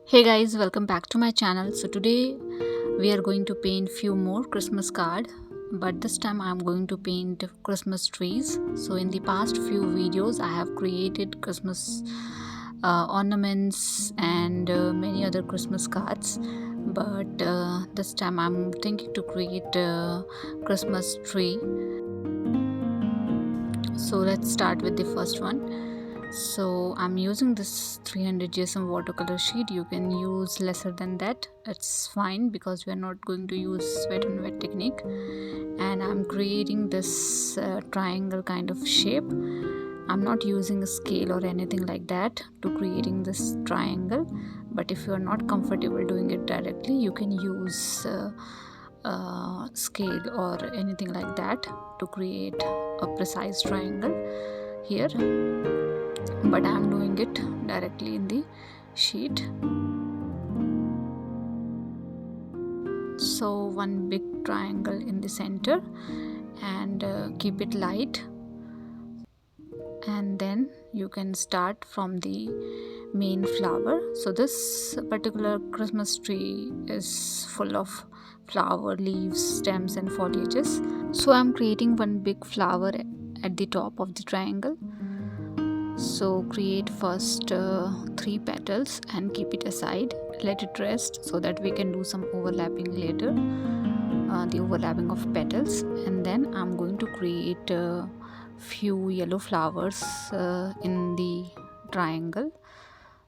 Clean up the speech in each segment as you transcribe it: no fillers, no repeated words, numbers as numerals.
Hey guys, welcome back to my channel. So today we are going to paint few more Christmas card, but this time I'm going to paint Christmas trees. So in the past few videos I have created Christmas ornaments and many other Christmas cards, but this time I'm thinking to create a Christmas tree. So let's start with the first one. So I'm using this 300 GSM watercolor sheet. You can use lesser than that, it's fine, because we're not going to use wet and wet technique. And I'm creating this triangle kind of shape. I'm not using a scale or anything like that to creating this triangle, but if you are not comfortable doing it directly, you can use scale or anything like that to create a precise triangle here, but I'm doing it directly in the sheet. So one big triangle in the center, and keep it light, and then you can start from the main flower. So this particular Christmas tree is full of flower, leaves, stems and foliages. So I'm creating one big flower at the top of the triangle. So create first 3 petals and keep it aside, let it rest so that we can do some overlapping later, the overlapping of petals. And then I'm going to create a few yellow flowers in the triangle.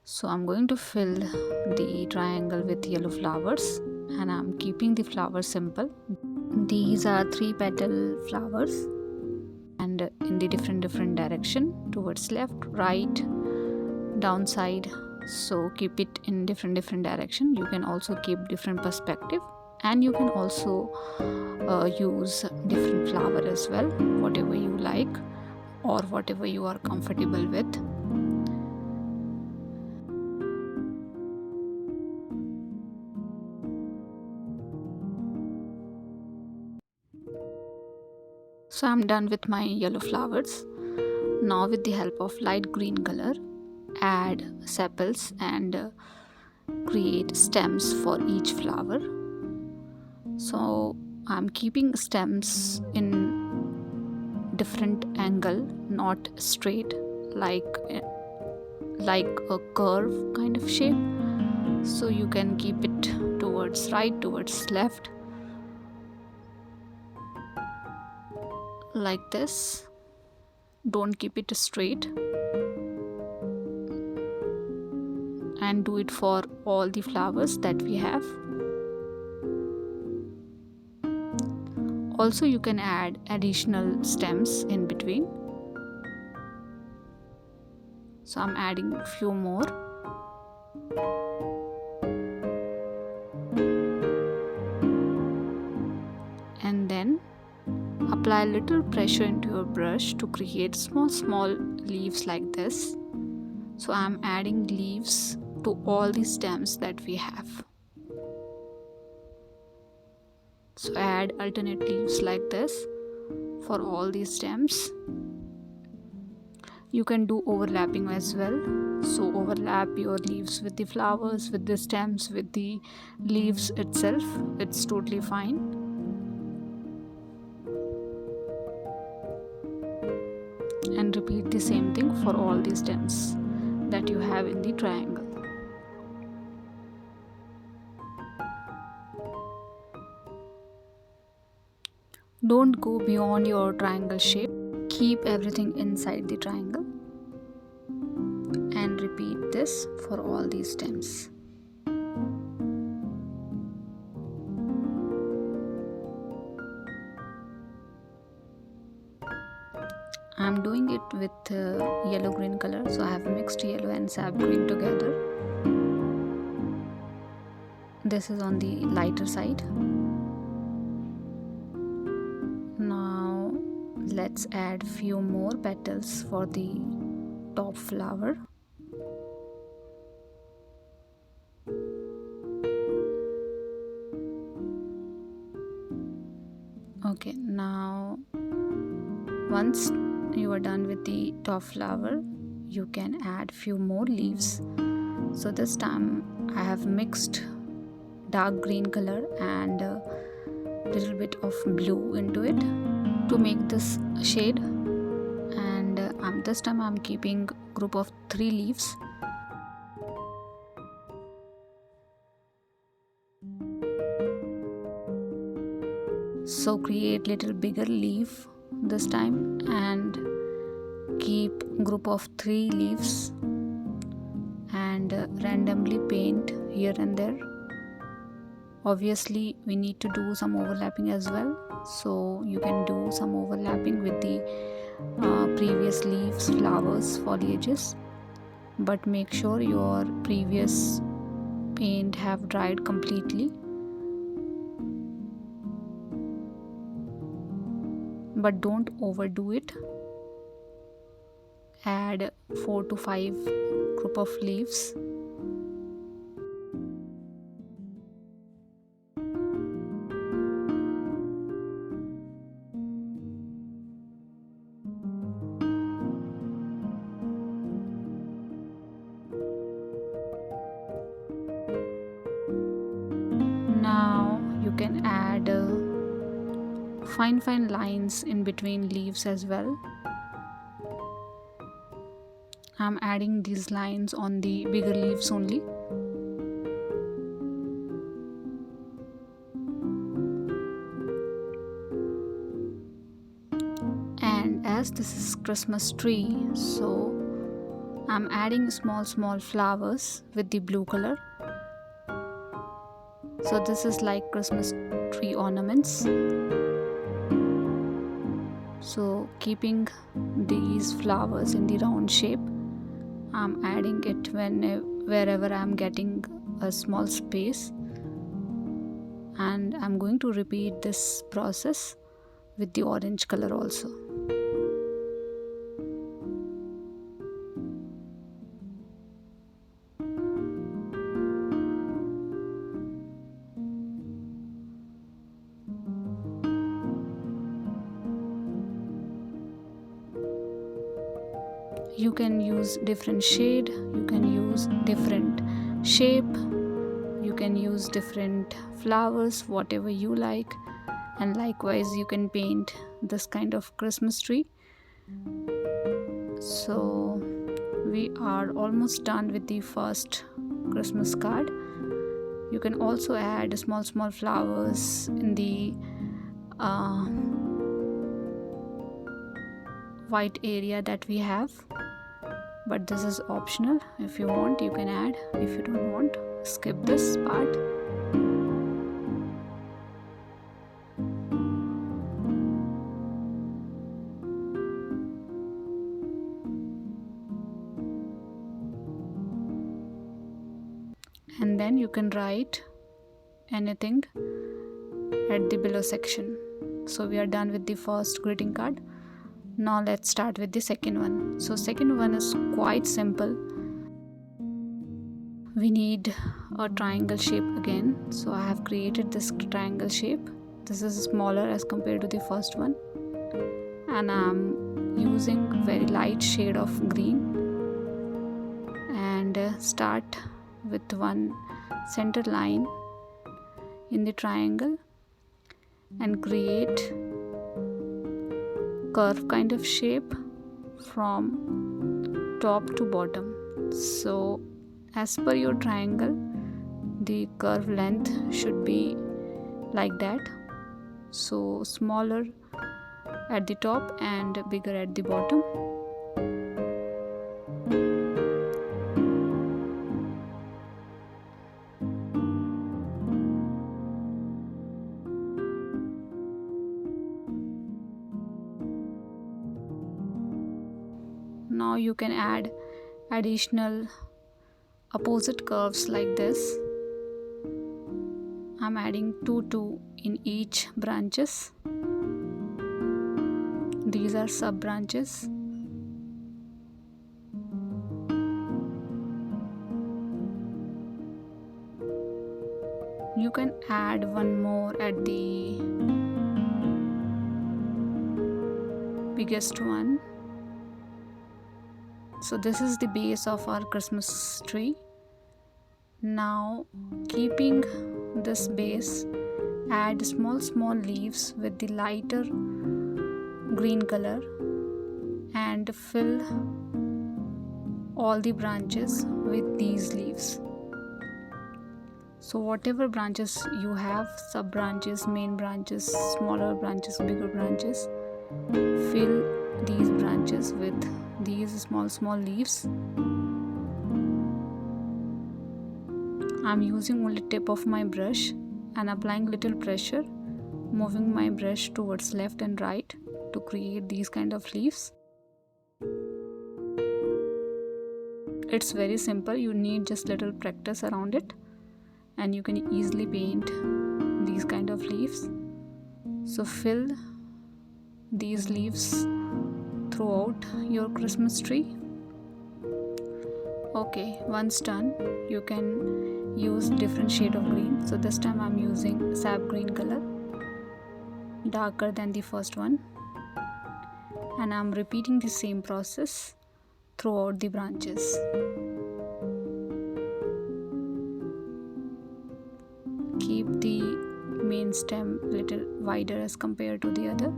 So I'm going to fill the triangle with yellow flowers, and I'm keeping the flowers simple. These are 3 petal flowers, and in the different direction, towards left, right, downside. So keep it in different direction. You can also keep different perspective, and you can also use different flower as well, whatever you like or whatever you are comfortable with. So I'm done with my yellow flowers. Now with the help of light green color, add sepals and create stems for each flower. So I'm keeping stems in different angle, not straight, like a curve kind of shape. So you can keep it towards right, towards left, like this. Don't keep it straight, and do it for all the flowers that we have. Also you can add additional stems in between. So I'm adding a few more. And then apply a little pressure into your brush to create small leaves like this. So I'm adding leaves to all the stems that we have. So add alternate leaves like this for all these stems. You can do overlapping as well. So overlap your leaves with the flowers, with the stems, with the leaves itself. It's totally fine. And repeat the same thing for all the stems that you have in the triangle. Don't go beyond your triangle shape. Keep everything inside the triangle, and repeat this for all these stems. I'm doing it with yellow green color, so I have mixed yellow and sap green together. This is on the lighter side. Now let's add few more petals for the top flower. Okay, now once you are done with the top flower, you can add few more leaves. So So this time I have mixed dark green color and a little bit of blue into it to make this shade. And this time I'm keeping group of 3 leaves. So create little bigger leaf this time and keep group of 3 leaves and randomly paint here and there. Obviously we need to do some overlapping as well, so you can do some overlapping with the previous leaves, flowers, foliages, but make sure your previous paint have dried completely. But don't overdo it. Add 4 to 5 group of leaves. Now you can add fine lines in between leaves as well. I'm adding these lines on the bigger leaves only. And as this is Christmas tree, so I'm adding small flowers with the blue color. So this is like Christmas tree ornaments. So keeping these flowers in the round shape, I'm adding it wherever I'm getting a small space, and I'm going to repeat this process with the orange color also. You can use different shade, you can use different shape, you can use different flowers, whatever you like. And likewise you can paint this kind of Christmas tree. So we are almost done with the first Christmas card. You can also add small flowers in the white area that we have, but this is optional. If you want, you can add. If you don't want, skip this part. And then you can write anything at the below section. So we are done with the first greeting card. Now let's start with the second one. So second one is quite simple. We need a triangle shape again. So I have created this triangle shape. This is smaller as compared to the first one, and I'm using very light shade of green, and start with one center line in the triangle and create curve kind of shape from top to bottom. So as per your triangle, the curve length should be like that. So smaller at the top and bigger at the bottom. Now you can add additional opposite curves like this. I'm adding 2 in each branches. These are sub branches. You can add one more at the biggest one. So this is the base of our Christmas tree. Now, keeping this base, add small leaves with the lighter green color and fill all the branches with these leaves. So whatever branches you have, sub branches, main branches, smaller branches, bigger branches, fill these branches with these small leaves. I'm using only tip of my brush and applying little pressure, moving my brush towards left and right to create these kind of leaves. It's very simple, you need just little practice around it and you can easily paint these kind of leaves. So fill these leaves throughout your Christmas tree. Okay, once done, you can use different shade of green. So this time I'm using sap green color, darker than the first one, and I'm repeating the same process throughout the branches. Keep the main stem little wider as compared to the other.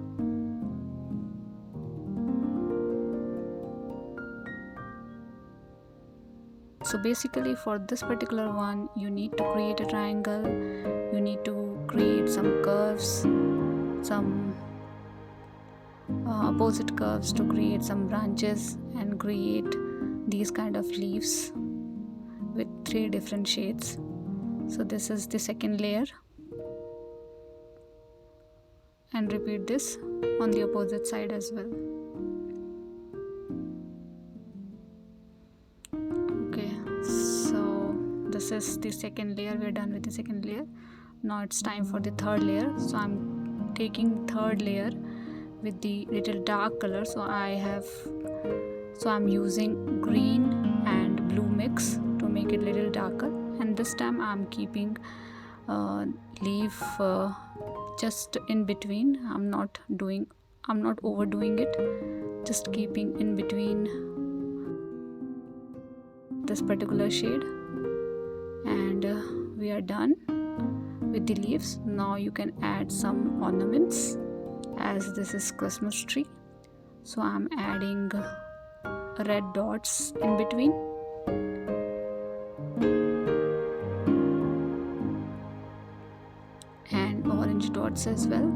So basically for this particular one, you need to create a triangle, you need to create some curves, some opposite curves to create some branches and create these kind of leaves with 3 different shades. So this is the second layer, and repeat this on the opposite side as well. Okay, so this is the second layer. We're done with the second layer. Now it's time for the third layer. So I'm taking third layer with the little dark color. So I'm using green and blue mix to make it little darker, and this time I'm keeping leaf just in between. I'm not overdoing it, just keeping in between this particular shade, and we are done with the leaves. Now you can add some ornaments, as this is Christmas tree. So I'm adding red dots in between, and orange dots as well.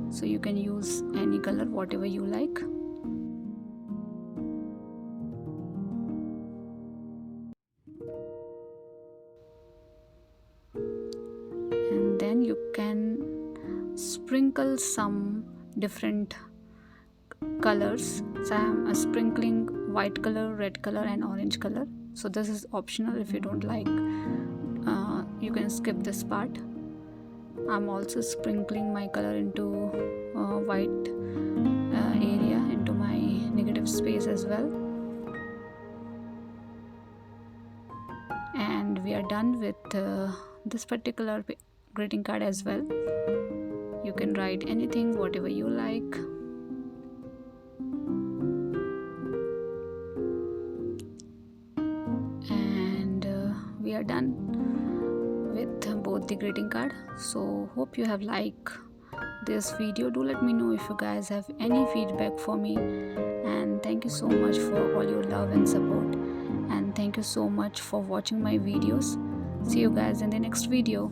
So you can use any color, whatever you like. And then you can sprinkle some different colors. So I'm sprinkling white color, red color and orange color. So this is optional. If you don't like, you can skip this part. I'm also sprinkling my color into white area, into my negative space as well. And we are done with this particular greeting card as well. You can write anything, whatever you like. And we are done with both the greeting card. So hope you have liked this video. Do let me know if you guys have any feedback for me, and thank you so much for all your love and support, and thank you so much for watching my videos. See you guys in the next video.